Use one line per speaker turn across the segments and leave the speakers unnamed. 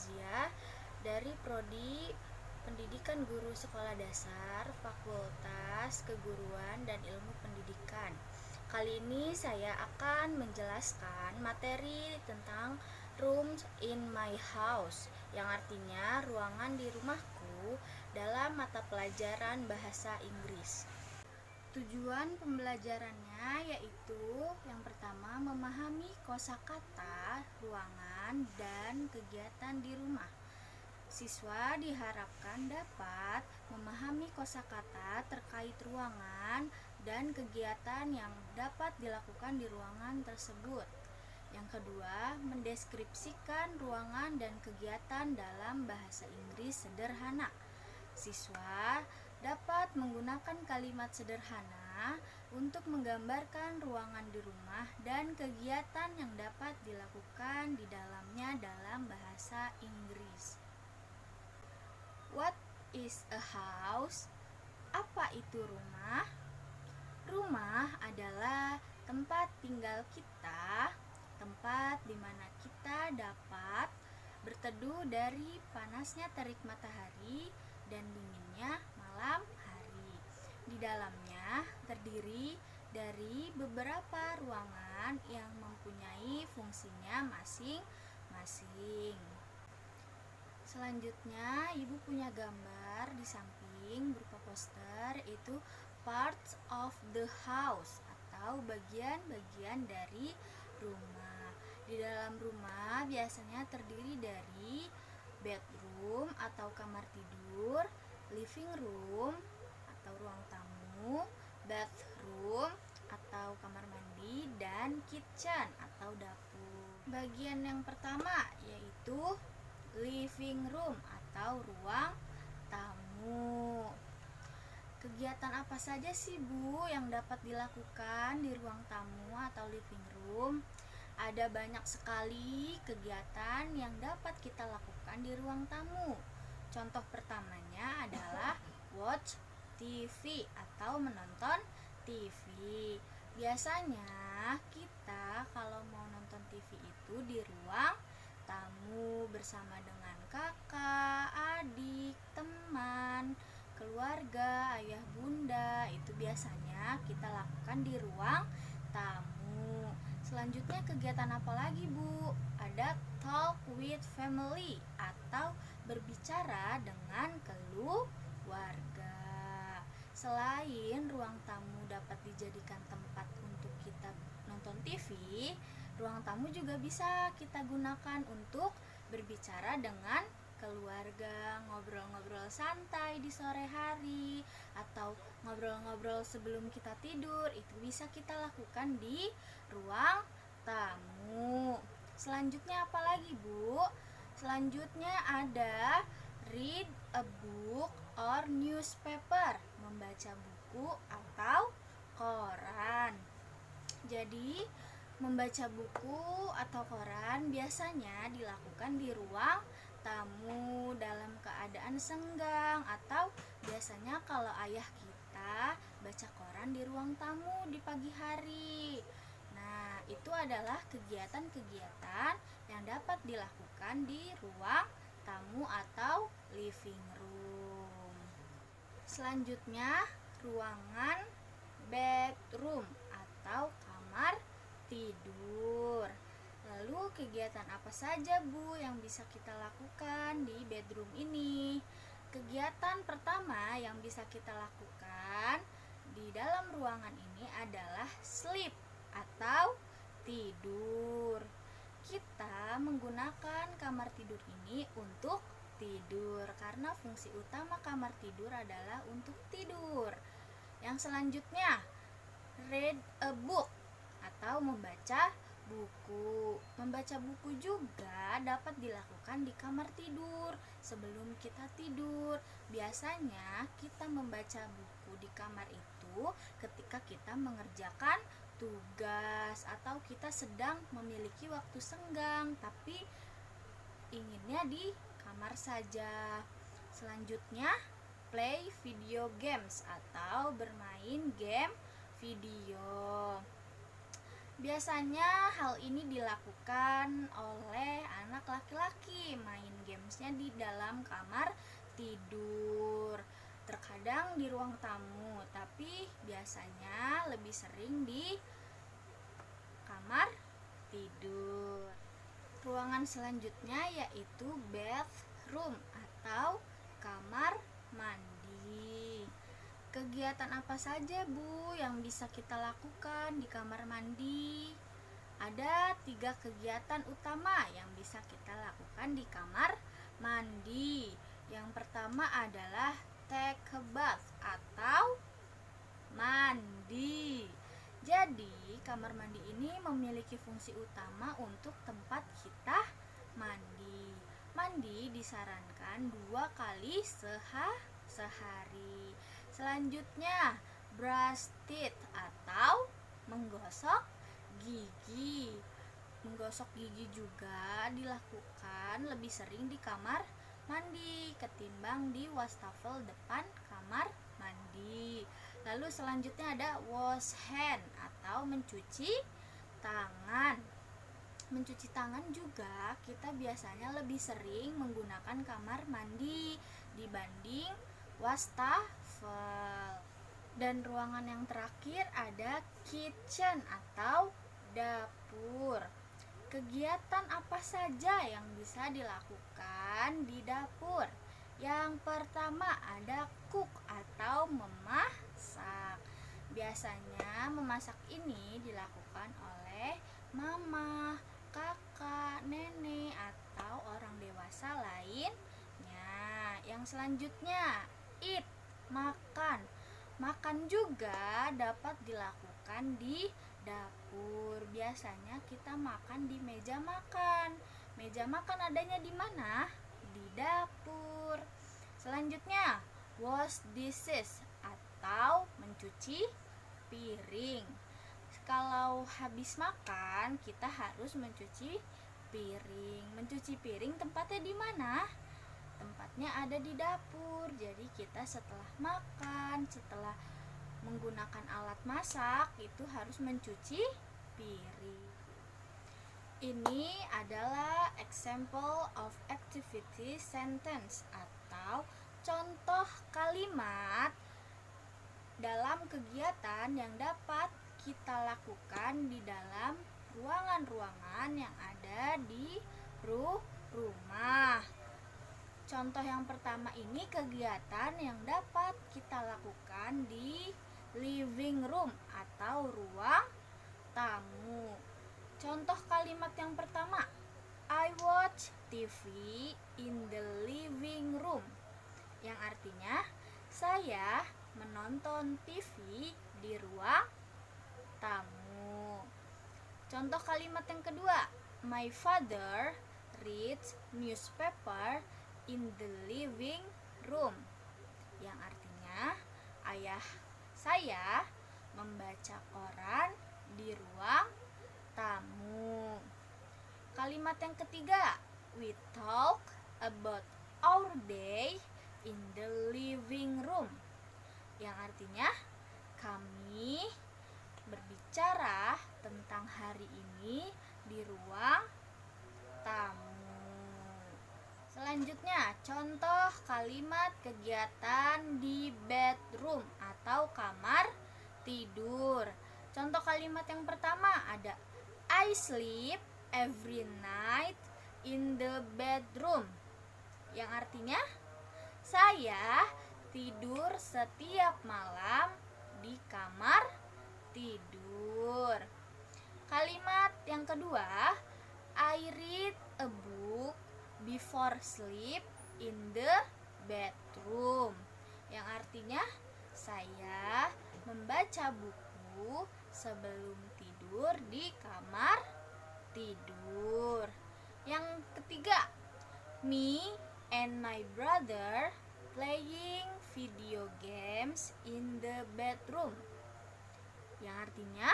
Fauzia dari Prodi Pendidikan Guru Sekolah Dasar, Fakultas Keguruan dan Ilmu Pendidikan. Kali ini saya akan menjelaskan materi tentang rooms in my house, yang artinya ruangan di rumahku dalam mata pelajaran bahasa Inggris. Tujuan pembelajarannya yaitu yang pertama memahami kosakata, ruangan, dan kegiatan di rumah. Siswa diharapkan dapat memahami kosakata terkait ruangan dan kegiatan yang dapat dilakukan di ruangan tersebut. Yang kedua, mendeskripsikan ruangan dan kegiatan dalam bahasa Inggris sederhana. Siswa dapat menggunakan kalimat sederhana untuk menggambarkan ruangan di rumah dan kegiatan yang dapat dilakukan di dalamnya dalam bahasa Inggris. What is a house? Apa itu rumah? Rumah adalah tempat tinggal kita, tempat di mana kita dapat berteduh dari panasnya terik matahari dan dinginnya malam hari. Di dalamnya terdiri dari beberapa ruangan yang mempunyai fungsinya masing-masing. Selanjutnya, Ibu punya gambar di samping berupa poster, itu parts of the house atau bagian-bagian dari rumah. Di dalam rumah biasanya terdiri dari bedroom atau kamar tidur, living room atau ruang tamu, bathroom atau kamar mandi, dan kitchen atau dapur. Bagian yang pertama yaitu living room atau ruang tamu. Kegiatan apa saja sih Bu yang dapat dilakukan di ruang tamu atau living room? Ada banyak sekali kegiatan yang dapat kita lakukan di ruang tamu. Contoh pertamanya adalah watch TV atau menonton TV. Biasanya kita kalau mau nonton TV itu di ruang tamu bersama dengan kakak, adik, teman, keluarga, ayah, bunda. Itu biasanya kita lakukan di ruang tamu. Selanjutnya kegiatan apa lagi Bu? Ada talk with family atau berbicara dengan keluarga. Selain ruang tamu dapat dijadikan tempat untuk kita nonton TV, ruang tamu juga bisa kita gunakan untuk berbicara dengan keluarga, ngobrol-ngobrol santai di sore hari, atau ngobrol-ngobrol sebelum kita tidur. Itu bisa kita lakukan di ruang tamu. Selanjutnya apa lagi Bu? Selanjutnya ada read a book or newspaper, membaca buku atau koran. Jadi membaca buku atau koran biasanya dilakukan di ruang tamu dalam keadaan senggang, atau biasanya kalau ayah kita baca koran di ruang tamu di pagi hari. Nah, itu adalah kegiatan-kegiatan yang dapat dilakukan di ruang tamu atau living room. Selanjutnya, ruangan bedroom atau kamar tidur. Lalu kegiatan apa saja Bu yang bisa kita lakukan di bedroom ini? Kegiatan pertama yang bisa kita lakukan di dalam ruangan ini adalah sleep atau tidur. Kita menggunakan kamar tidur ini untuk tidur karena fungsi utama kamar tidur adalah untuk tidur. Yang selanjutnya, read a book atau membaca buku. Membaca buku juga dapat dilakukan di kamar tidur sebelum kita tidur. Biasanya kita membaca buku di kamar itu ketika kita mengerjakan tugas atau kita sedang memiliki waktu senggang tapi inginnya di kamar saja. Selanjutnya, play video games atau bermain game video. Biasanya hal ini dilakukan oleh anak laki-laki main gamesnya di dalam kamar tidur. Terkadang di ruang tamu, tapi biasanya lebih sering di kamar tidur. Ruangan selanjutnya yaitu bathroom atau kamar mandi. Kegiatan apa saja, Bu, yang bisa kita lakukan di kamar mandi? Ada 3 kegiatan utama yang bisa kita lakukan di kamar mandi. Yang pertama adalah take a bath atau mandi. Jadi, kamar mandi ini memiliki fungsi utama untuk tempat kita mandi. Mandi disarankan 2 kali sehari. Selanjutnya, brush teeth atau menggosok gigi. Menggosok gigi juga dilakukan lebih sering di kamar mandi ketimbang di wastafel depan kamar mandi. Lalu selanjutnya ada wash hand atau mencuci tangan. Mencuci tangan juga kita biasanya lebih sering menggunakan kamar mandi dibanding wastafel. Dan ruangan yang terakhir ada kitchen atau dapur. Kegiatan apa saja yang bisa dilakukan di dapur? Yang pertama ada cook atau memasak. Biasanya memasak ini dilakukan oleh mama, kakak, nenek, atau orang dewasa lainnya. Yang selanjutnya eat, makan. Makan juga dapat dilakukan di dapur. Biasanya kita makan di meja makan. Meja makan adanya di mana? Di dapur. Selanjutnya, wash dishes atau mencuci piring. Kalau habis makan, kita harus mencuci piring. Mencuci piring tempatnya di mana? Tempatnya ada di dapur. Jadi kita setelah makan, setelah menggunakan alat masak, itu harus mencuci piring. Ini adalah example of activity sentence atau contoh kalimat dalam kegiatan yang dapat kita lakukan di dalam ruangan-ruangan yang ada di rumah. Contoh yang pertama ini kegiatan yang dapat kita lakukan di living room atau ruang tamu. Contoh kalimat yang pertama, I watch TV in the living room. Yang artinya, saya menonton TV di ruang tamu. Contoh kalimat yang kedua, my father reads newspaper in the living room. Yang artinya, ayah saya membaca koran di ruang tamu. Kalimat yang ketiga, we talk about our day in the living room. Yang artinya, kami berbicara tentang hari ini di ruang tamu. Selanjutnya, contoh kalimat kegiatan di bedroom atau kamar tidur. Contoh kalimat yang pertama ada I sleep every night in the bedroom. Yang artinya, saya tidur setiap malam di kamar tidur. Kalimat yang kedua, I read a book before sleep in the bedroom. Yang artinya, saya membaca buku sebelum tidur di kamar tidur. Yang ketiga, me and my brother playing video games in the bedroom. Yang artinya,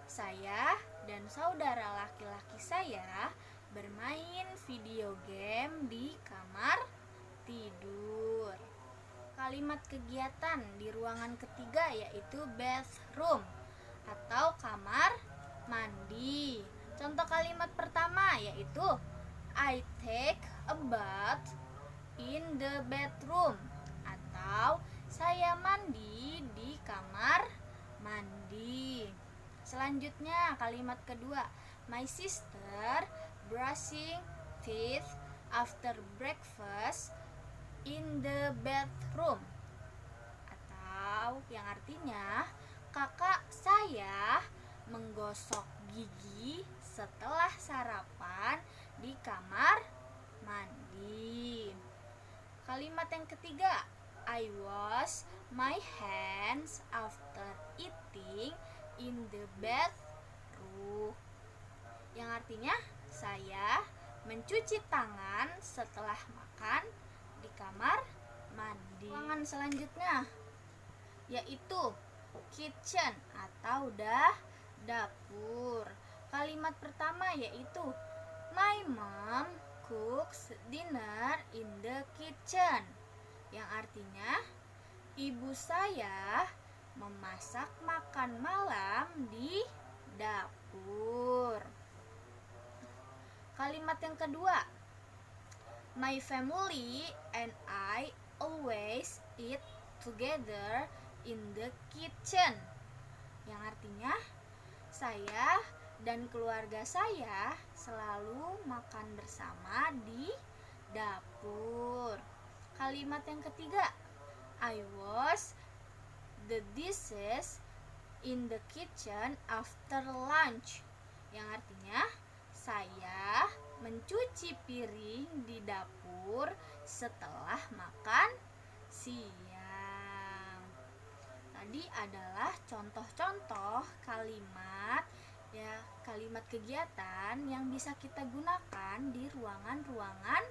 saya dan saudara laki-laki saya bermain video game di kamar tidur. Kalimat kegiatan di ruangan ketiga yaitu bathroom atau kamar mandi. Contoh kalimat pertama yaitu I take a bath in the bedroom. Atau saya mandi di kamar mandi. Selanjutnya kalimat kedua, my sister brushing teeth after breakfast in the bathroom. Atau yang artinya kakak saya menggosok gigi setelah sarapan di kamar mandi. Kalimat yang ketiga, I wash my hands after eating in the bathroom. Yang artinya saya mencuci tangan setelah makan di kamar mandi. Ruangan selanjutnya yaitu kitchen atau dapur. Kalimat pertama yaitu my mom cooks dinner in the kitchen. Yang artinya ibu saya memasak makan malam di dapur. Kalimat yang kedua, my family and I always eat together in the kitchen. Yang artinya saya dan keluarga saya selalu makan bersama di dapur. Kalimat yang ketiga, I wash the dishes in the kitchen after lunch. Yang artinya saya mencuci piring di dapur setelah makan siang. Tadi adalah contoh-contoh kalimat kalimat kegiatan yang bisa kita gunakan di ruangan-ruangan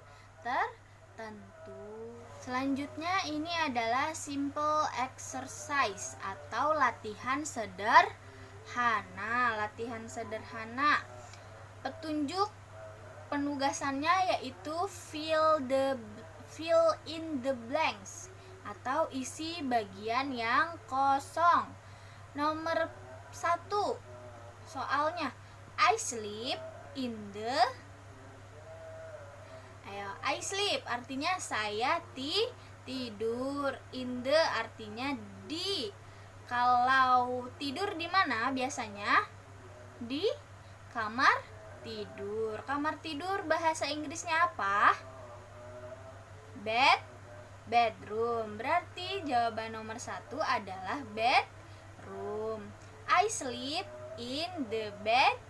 tertentu. Selanjutnya ini adalah simple exercise atau latihan sederhana. Petunjuk penugasannya yaitu fill in the blanks atau isi bagian yang kosong. Nomor 1 soalnya, I sleep artinya saya tidur. In the artinya di. Kalau tidur di mana biasanya? Di kamar tidur. Kamar tidur bahasa Inggrisnya apa? Bedroom. Berarti jawaban nomor 1 adalah bedroom. I sleep in the bedroom.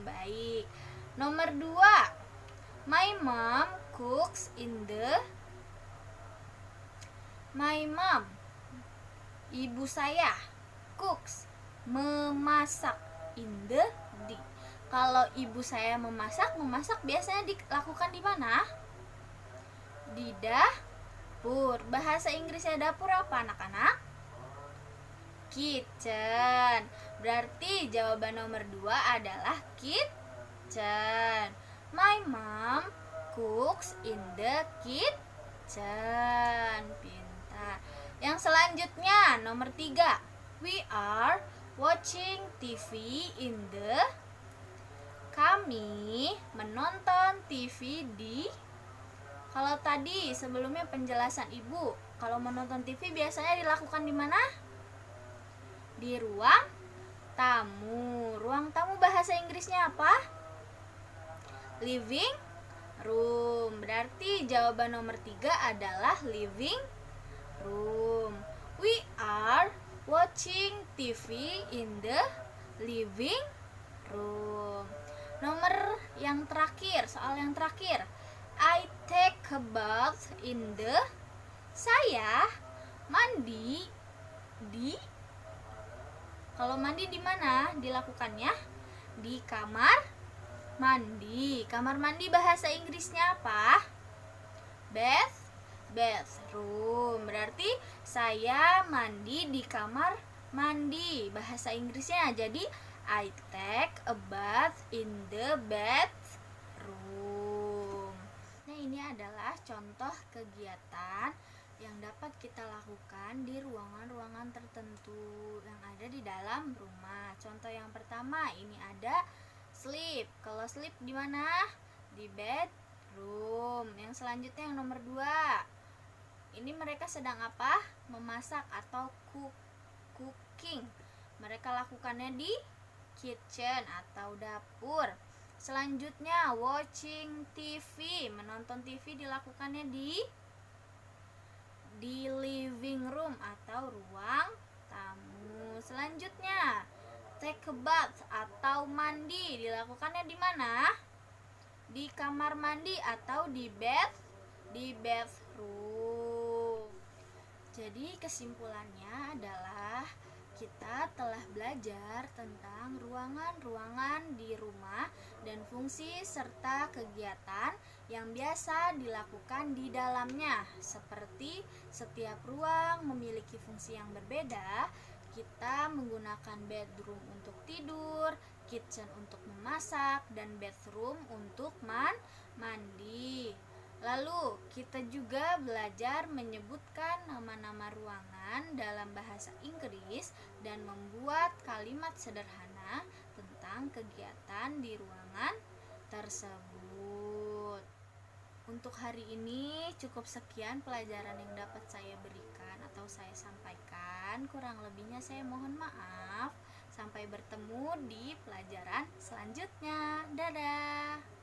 Baik. Nomor 2, my mom cooks ibu saya cooks memasak in the di. Kalau ibu saya memasak biasanya dilakukan di mana? Di dapur. Bahasa Inggrisnya dapur apa anak-anak? Kitchen. Berarti jawaban nomor 2 adalah kitchen. My mom cooks in the kitchen. Pintar. Yang selanjutnya nomor 3, we are watching TV in the. Kami menonton TV di. Kalau tadi sebelumnya penjelasan ibu, kalau menonton TV biasanya dilakukan di mana? Di ruang tamu. Ruang tamu bahasa Inggrisnya apa? Living room. Berarti jawaban nomor 3 adalah living room. We are watching TV in the living room. Nomor yang terakhir, soal yang terakhir, I take a bath in the. Saya mandi di. Kalau mandi di mana dilakukannya? Di kamar mandi. Kamar mandi bahasa Inggrisnya apa? Bathroom. Berarti saya mandi di kamar mandi. Bahasa Inggrisnya jadi I take a bath in the bathroom. Nah, ini adalah contoh kegiatan yang dapat kita lakukan di ruangan-ruangan tertentu yang ada di dalam rumah. Contoh yang pertama, ini ada sleep. Kalau sleep di mana? di bedroom. Yang selanjutnya yang nomor 2. Ini mereka sedang apa? Memasak atau cooking. Mereka lakukannya di kitchen atau dapur. Selanjutnya watching TV. Menonton TV dilakukannya di living room atau ruang tamu. Selanjutnya take a bath atau mandi dilakukannya di mana? Di kamar mandi atau di bathroom. Jadi kesimpulannya adalah kita telah belajar tentang ruangan-ruangan di rumah dan fungsi serta kegiatan yang biasa dilakukan di dalamnya. Seperti setiap ruang memiliki fungsi yang berbeda, kita menggunakan bedroom untuk tidur, kitchen untuk memasak, dan bathroom untuk mandi. Lalu kita juga belajar menyebutkan nama-nama ruangan dalam bahasa Inggris dan membuat kalimat sederhana tentang kegiatan di ruangan tersebut. Untuk hari ini cukup sekian pelajaran yang dapat saya berikan atau saya sampaikan. Kurang lebihnya saya mohon maaf. Sampai bertemu di pelajaran selanjutnya. Dadah.